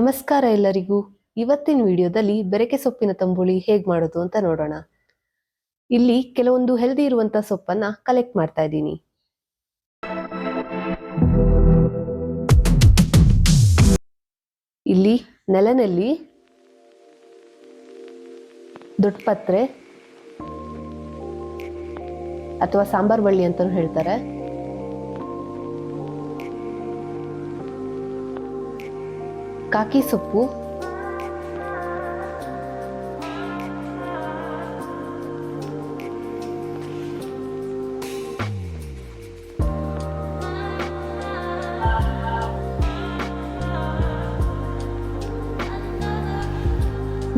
ನಮಸ್ಕಾರ ಎಲ್ಲರಿಗೂ. ಇವತ್ತಿನ ವಿಡಿಯೋದಲ್ಲಿ ಬೆರಕೆ ಸೊಪ್ಪಿನ ತಂಬುಳಿ ಹೇಗೆ ಮಾಡೋದು ಅಂತ ನೋಡೋಣ. ಇಲ್ಲಿ ಕೆಲವೊಂದು ಹೆಲ್ದಿ ಇರುವಂತ ಸೊಪ್ಪನ್ನ ಕಲೆಕ್ಟ್ ಮಾಡ್ತಾ ಇದ್ದೀನಿ. ಇಲ್ಲಿ ನೆಲನೆಲ್ಲಿ, ದೊಡ್ಡ ಪತ್ರೆ ಅಥವಾ ಸಾಂಬಾರ್ ಬಳ್ಳಿ ಅಂತಾನೂ ಹೇಳ್ತಾರೆ, ಕಾಕಿ ಸೊಪ್ಪು,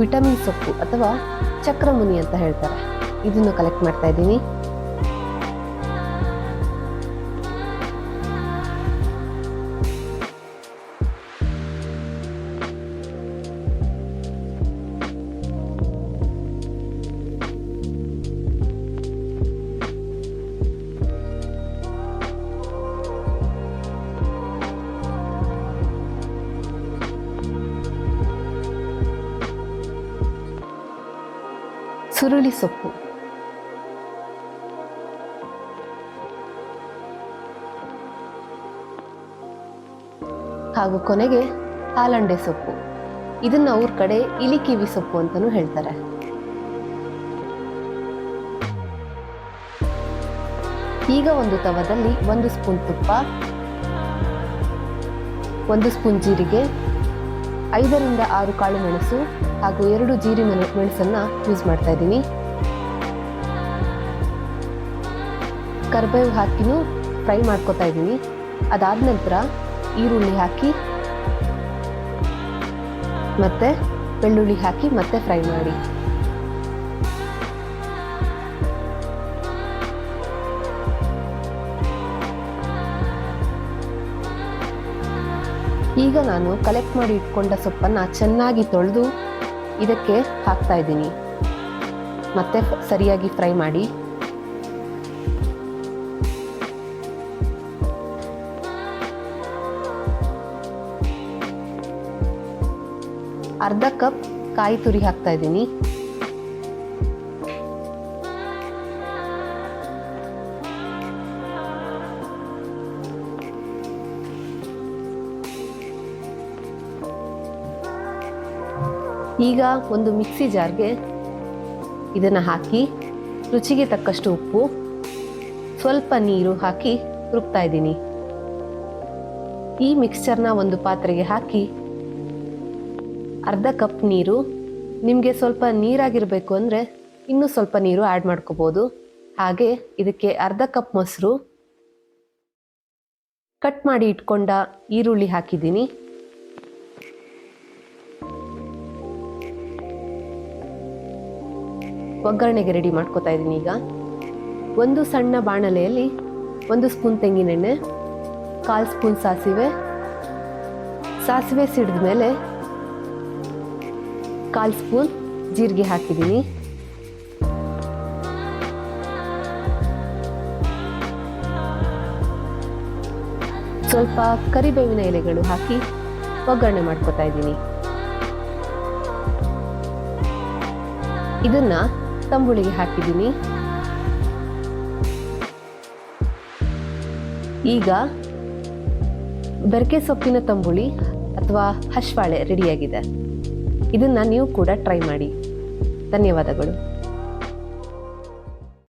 ವಿಟಮಿನ್ ಸೊಪ್ಪು ಅಥವಾ ಚಕ್ರಮುನಿ ಅಂತ ಹೇಳ್ತಾರೆ, ಇದನ್ನು ಕಲೆಕ್ಟ್ ಮಾಡ್ತಾ ಇದ್ದೀನಿ. ಸುರುಳಿ ಸೊಪ್ಪು, ಹಾಗೂ ಕೊನೆಗೆ ಹಾಲಂಡೆ ಸೊಪ್ಪು. ಇದನ್ನ ಅವ್ರ ಕಡೆ ಇಲಿಕಿವಿ ಸೊಪ್ಪು ಅಂತಾನೂ ಹೇಳ್ತಾರೆ. ಈಗ ಒಂದು ತವದಲ್ಲಿ 1 ಸ್ಪೂನ್ ತುಪ್ಪ, 1 ಸ್ಪೂನ್ ಜೀರಿಗೆ, 5 ರಿಂದ 6 ಕಾಳು ಮೆಣಸು ಹಾಗೂ 2 ಜೀರಿ ಮೆಣಸನ್ನ ಯೂಸ್ ಮಾಡ್ತಾ ಇದ್ದೀನಿ. ಕರಿಬೇವು ಹಾಕಿನೂ ಫ್ರೈ ಮಾಡ್ಕೊತಾ ಇದ್ದೀನಿ. ಅದಾದ ನಂತರ ಈರುಳ್ಳಿ ಹಾಕಿ ಮತ್ತೆ ಬೆಳ್ಳುಳ್ಳಿ ಹಾಕಿ ಮತ್ತೆ ಫ್ರೈ ಮಾಡಿ. ಈಗ ನಾನು ಕಲೆಕ್ಟ್ ಮಾಡಿ ಇಟ್ಕೊಂಡ ಸೊಪ್ಪನ್ನ ಚೆನ್ನಾಗಿ ತೊಳೆದು ಇದಕ್ಕೆ ಹಾಕ್ತಾ ಇದ್ದೀನಿ. ಮತ್ತೆ ಸರಿಯಾಗಿ ಫ್ರೈ ಮಾಡಿ. ಅರ್ಧ ಕಪ್ ಕಾಯಿ ತುರಿ ಹಾಕ್ತಾ ಇದ್ದೀನಿ. ಈಗ ಒಂದು ಮಿಕ್ಸಿ ಜಾರ್ಗೆ ಇದನ್ನು ಹಾಕಿ ರುಚಿಗೆ ತಕ್ಕಷ್ಟು ಉಪ್ಪು, ಸ್ವಲ್ಪ ನೀರು ಹಾಕಿ ರುಬ್ತಾ ಇದ್ದೀನಿ. ಈ ಮಿಕ್ಸ್ಚರ್ನ ಒಂದು ಪಾತ್ರೆಗೆ ಹಾಕಿ ಅರ್ಧ ಕಪ್ ನೀರು, ನಿಮಗೆ ಸ್ವಲ್ಪ ನೀರಾಗಿರಬೇಕು ಅಂದರೆ ಇನ್ನೂ ಸ್ವಲ್ಪ ನೀರು ಆ್ಯಡ್ ಮಾಡ್ಕೋಬೋದು. ಹಾಗೆ ಇದಕ್ಕೆ ಅರ್ಧ ಕಪ್ ಮೊಸರು, ಕಟ್ ಮಾಡಿ ಇಟ್ಕೊಂಡ ಈರುಳ್ಳಿ ಹಾಕಿದ್ದೀನಿ. ಒಗ್ಗರಣೆಗೆ ರೆಡಿ ಮಾಡ್ಕೊತಾ ಇದ್ದೀನಿ. ಈಗ ಒಂದು ಸಣ್ಣ ಬಾಣಲೆಯಲ್ಲಿ 1 ಸ್ಪೂನ್ ತೆಂಗಿನೆಣ್ಣೆ, 1/4 ಸ್ಪೂನ್ ಸಾಸಿವೆ ಸಿಡಿದ ಮೇಲೆ 1/4 ಸ್ಪೂನ್ ಜೀರಿಗೆ ಹಾಕಿದ್ದೀನಿ. ಸ್ವಲ್ಪ ಕರಿಬೇವಿನ ಎಲೆಗಳು ಹಾಕಿ ಒಗ್ಗರಣೆ ಮಾಡ್ಕೊತಾ ಇದ್ದೀನಿ. ಇದನ್ನ ತಂಬುಳಿಗೆ ಹಾಕಿದ್ದೀನಿ. ಈಗ ಬೆರಕೆ ಸೊಪ್ಪಿನ ತಂಬುಳಿ ಅಥವಾ ಹಶ್ವಾಳೆ ರೆಡಿಯಾಗಿದೆ. ಇದನ್ನ ನೀವು ಕೂಡ ಟ್ರೈ ಮಾಡಿ. ಧನ್ಯವಾದಗಳು.